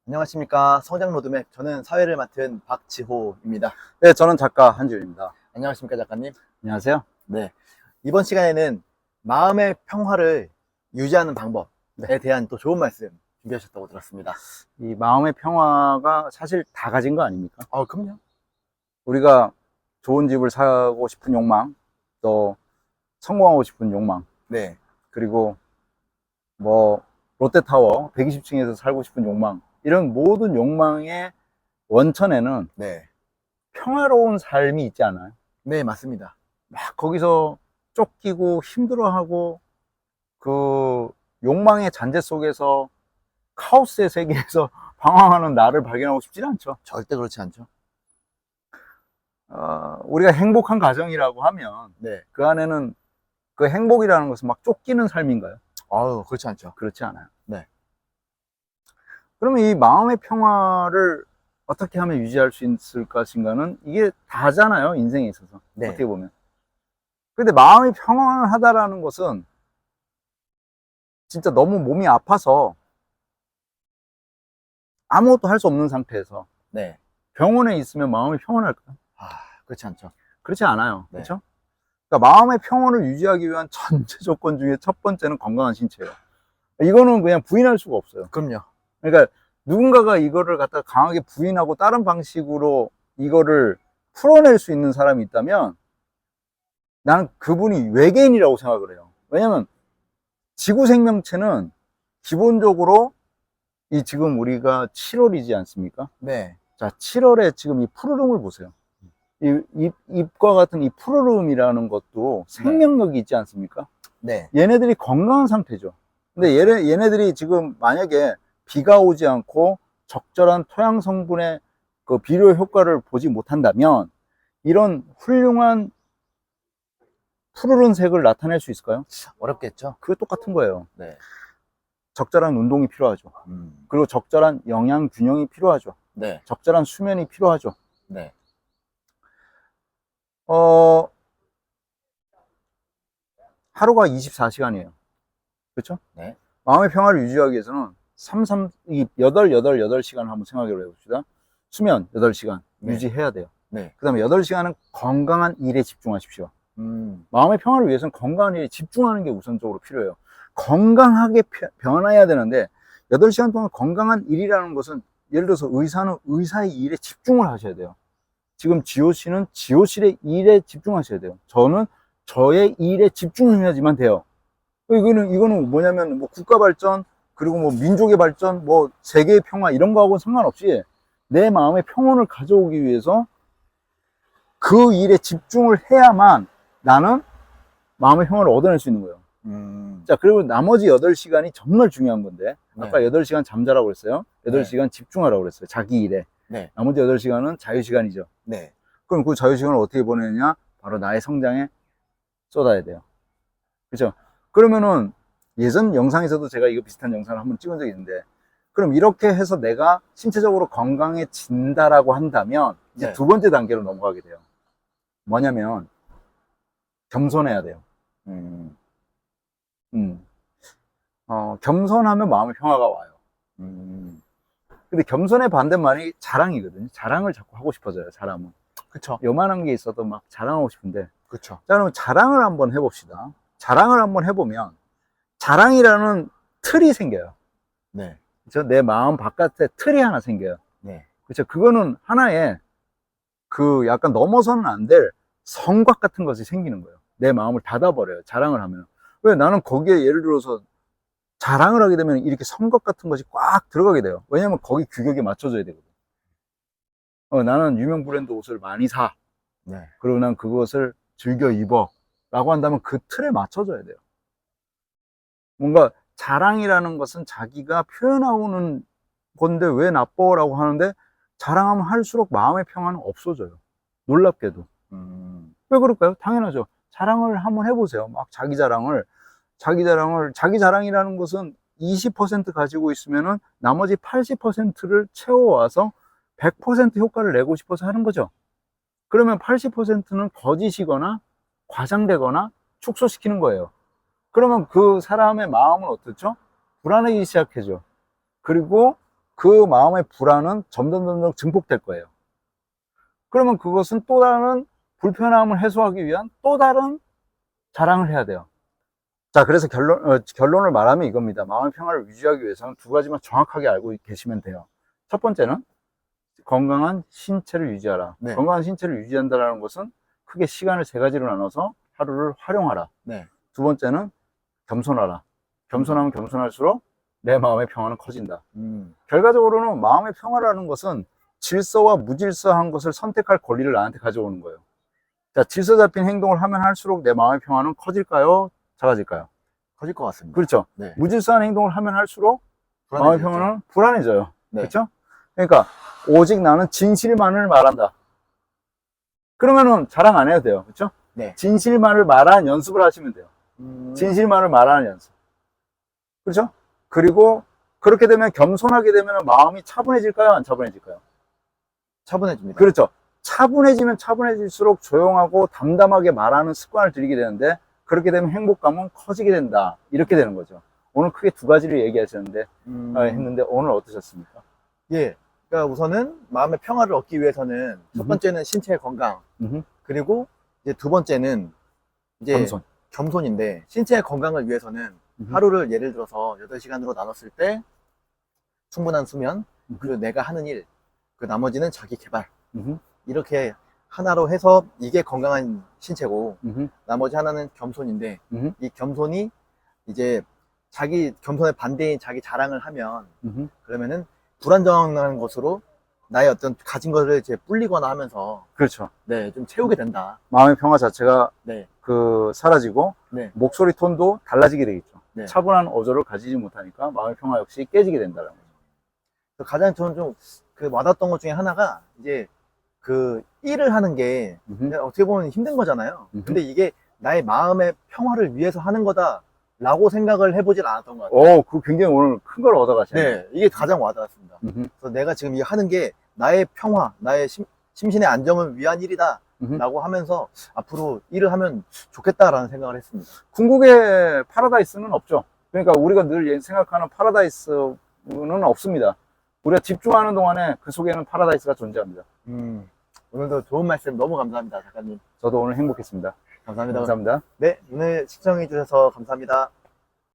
안녕하십니까. 성장 로드맵. 저는 사회를 맡은 박지호입니다. 네, 저는 작가 한지훈입니다. 안녕하십니까, 작가님. 안녕하세요. 네. 이번 시간에는 마음의 평화를 유지하는 방법에 대한 또 좋은 말씀 준비하셨다고 들었습니다. 이 마음의 평화가 사실 다 가진 거 아닙니까? 그럼요. 우리가 좋은 집을 사고 싶은 욕망, 또 성공하고 싶은 욕망, 네. 그리고 뭐 롯데타워 120층에서 살고 싶은 욕망, 이런 모든 욕망의 원천에는 네. 평화로운 삶이 있지 않아요? 네, 맞습니다. 막 거기서 쫓기고 힘들어하고 그 욕망의 잔재 속에서 카오스의 세계에서 방황하는 나를 발견하고 싶지는 않죠. 절대 그렇지 않죠. 우리가 행복한 가정이라고 하면 네. 그 안에는 그 행복이라는 것은 막 쫓기는 삶인가요? 그렇지 않죠. 그렇지 않아요. 네. 그러면 이 마음의 평화를 어떻게 하면 유지할 수 있을 것인가는 이게 다잖아요, 인생에 있어서. 네. 어떻게 보면. 근데 마음이 평안하다라는 것은 진짜 너무 몸이 아파서 아무것도 할 수 없는 상태에서 네. 병원에 있으면 마음이 평안할까요? 그렇지 않죠. 그렇지 않아요. 네. 그렇죠? 그러니까 마음의 평온을 유지하기 위한 전제 조건 중에 첫 번째는 건강한 신체예요. 이거는 그냥 부인할 수가 없어요. 그럼요. 그러니까 누군가가 이거를 갖다가 강하게 부인하고 다른 방식으로 이거를 풀어낼 수 있는 사람이 있다면 나는 그분이 외계인이라고 생각을 해요. 왜냐면 지구 생명체는 기본적으로 이 지금 우리가 7월이지 않습니까? 네. 자, 7월에 지금 이 푸르름을 보세요. 잎과 같은 이 푸르름이라는 것도 생명력이 있지 않습니까? 네. 얘네들이 건강한 상태죠. 근데 얘네들이 지금 만약에 비가 오지 않고 적절한 토양 성분의 그 비료 효과를 보지 못한다면 이런 훌륭한 푸르른색을 나타낼 수 있을까요? 어렵겠죠. 그게 똑같은 거예요. 네. 적절한 운동이 필요하죠. 그리고 적절한 영양 균형이 필요하죠. 네. 적절한 수면이 필요하죠. 네. 하루가 24시간이에요. 그렇죠? 네. 마음의 평화를 유지하기 위해서는 8시간을 한번 생각해 봅시다. 수면 8시간 네. 유지해야 돼요. 네. 그 다음에 8시간은 건강한 일에 집중하십시오. 마음의 평화를 위해서는 건강한 일에 집중하는 게 우선적으로 필요해요. 건강하게 변해야 되는데 8시간 동안 건강한 일이라는 것은 예를 들어서 의사는 의사의 일에 집중을 하셔야 돼요. 지금 지호 씨는 지호 씨의 일에 집중하셔야 돼요. 저는 저의 일에 집중해야지만 돼요. 이거는 뭐냐면 뭐 국가 발전, 그리고 뭐 민족의 발전, 뭐 세계의 평화 이런 거하고는 상관없이 내 마음의 평온을 가져오기 위해서 그 일에 집중을 해야만 나는 마음의 평화를 얻어낼 수 있는 거예요. 자, 그리고 나머지 8시간이 정말 중요한 건데, 아까 8시간 잠자라고 그랬어요. 8시간 집중하라고 그랬어요. 자기 일에. 네. 나머지 8시간은 자유시간이죠. 네. 그럼 그 자유시간을 어떻게 보내느냐? 바로 나의 성장에 쏟아야 돼요. 그렇죠? 그러면은 예전 영상에서도 제가 이거 비슷한 영상을 한번 찍은 적이 있는데, 그럼 이렇게 해서 내가 신체적으로 건강해진다라고 한다면 이제 네. 두 번째 단계로 넘어가게 돼요. 뭐냐면 겸손해야 돼요. 겸손하면 마음의 평화가 와요. 근데 겸손의 반대말이 자랑이거든요. 자랑을 자꾸 하고 싶어져요, 사람은. 그쵸. 요만한 게 있어도 막 자랑하고 싶은데. 그쵸. 자, 그럼 자랑을 한번 해봅시다. 자랑을 한번 해보면 자랑이라는 틀이 생겨요. 네. 그렇죠? 내 마음 바깥에 틀이 하나 생겨요. 네. 그렇죠? 그거는 하나의 그 약간 넘어서는 안 될 성곽 같은 것이 생기는 거예요. 내 마음을 닫아버려요. 자랑을 하면. 왜? 나는 거기에 예를 들어서 자랑을 하게 되면 이렇게 성곽 같은 것이 꽉 들어가게 돼요. 왜냐면 거기 규격에 맞춰져야 되거든. 나는 유명 브랜드 옷을 많이 사. 네. 그리고 난 그것을 즐겨 입어. 라고 한다면 그 틀에 맞춰져야 돼요. 뭔가 자랑이라는 것은 자기가 표현하고는 건데 왜 나빠? 라고 하는데 자랑하면 할수록 마음의 평화는 없어져요. 놀랍게도. 왜 그럴까요? 당연하죠. 자랑을 한번 해보세요. 막 자기 자랑이라는 것은 20% 가지고 있으면은 나머지 80%를 채워와서 100% 효과를 내고 싶어서 하는 거죠. 그러면 80%는 거짓이거나 과장되거나 축소시키는 거예요. 그러면 그 사람의 마음은 어떻죠? 불안해지기 시작하죠. 그리고 그 마음의 불안은 점점 증폭될 거예요. 그러면 그것은 또 다른 불편함을 해소하기 위한 또 다른 자랑을 해야 돼요. 자, 그래서 결론을 말하면 이겁니다. 마음의 평화를 유지하기 위해서는 두 가지만 정확하게 알고 계시면 돼요. 첫 번째는 건강한 신체를 유지하라. 네. 건강한 신체를 유지한다는 것은 크게 시간을 세 가지로 나눠서 하루를 활용하라. 네. 두 번째는 겸손하라. 겸손하면 겸손할수록 내 마음의 평화는 커진다. 결과적으로는 마음의 평화라는 것은 질서와 무질서한 것을 선택할 권리를 나한테 가져오는 거예요. 자, 질서 잡힌 행동을 하면 할수록 내 마음의 평화는 커질까요? 작아질까요? 커질 것 같습니다. 그렇죠. 네. 무질서한 행동을 하면 할수록 마음의 평화는 불안해져요. 네. 그렇죠? 그러니까 오직 나는 진실만을 말한다. 그러면은 자랑 안 해도 돼요. 그렇죠? 네. 진실만을 말하는 연습을 하시면 돼요. 진실만을 말하는 연습. 그렇죠? 그리고 그렇게 되면 겸손하게 되면 마음이 차분해질까요? 안 차분해질까요? 차분해집니다. 그렇죠. 차분해지면 차분해질수록 조용하고 담담하게 말하는 습관을 들이게 되는데 그렇게 되면 행복감은 커지게 된다. 이렇게 되는 거죠. 오늘 크게 두 가지를 얘기하셨는데 했는데 오늘 어떠셨습니까? 예. 그러니까 우선은 마음의 평화를 얻기 위해서는 첫 번째는 신체의 건강, 그리고 이제 두 번째는 이제 겸손인데 신체의 건강을 위해서는 하루를 예를 들어서 8시간으로 나눴을 때 충분한 수면, 그리고 내가 하는 일, 그 나머지는 자기 개발. 이렇게 하나로 해서 이게 건강한 신체고 나머지 하나는 겸손인데 이 겸손이 이제 자기 겸손의 반대인 자기 자랑을 하면 그러면은 불안정한 것으로 나의 어떤 가진 것을 이제 불리거나 하면서 그렇죠. 네, 좀 채우게 된다. 마음의 평화 자체가 네. 사라지고 네. 목소리 톤도 달라지게 되겠죠. 네. 차분한 어조를 가지지 못하니까 마음의 평화 역시 깨지게 된다는 거죠. 가장 저는 좀 그 와닿았던 것 중에 하나가 이제 그 일을 하는 게 어떻게 보면 힘든 거잖아요. 근데 이게 나의 마음의 평화를 위해서 하는 거다라고 생각을 해보질 않았던 것 같아요. 그 굉장히 오늘 큰 걸 얻어가시네요. 네, 이게 가장 와닿았습니다. 그래서 내가 지금 이 하는 게 나의 평화, 나의 심신의 안정을 위한 일이다. 라고 하면서 앞으로 일을 하면 좋겠다라는 생각을 했습니다. 궁극의 파라다이스는 없죠. 그러니까 우리가 늘 생각하는 파라다이스는 없습니다. 우리가 집중하는 동안에 그 속에는 파라다이스가 존재합니다. 오늘도 좋은 말씀 너무 감사합니다, 작가님. 저도 오늘 행복했습니다. 감사합니다. 감사합니다. 네, 오늘 시청해 주셔서 감사합니다.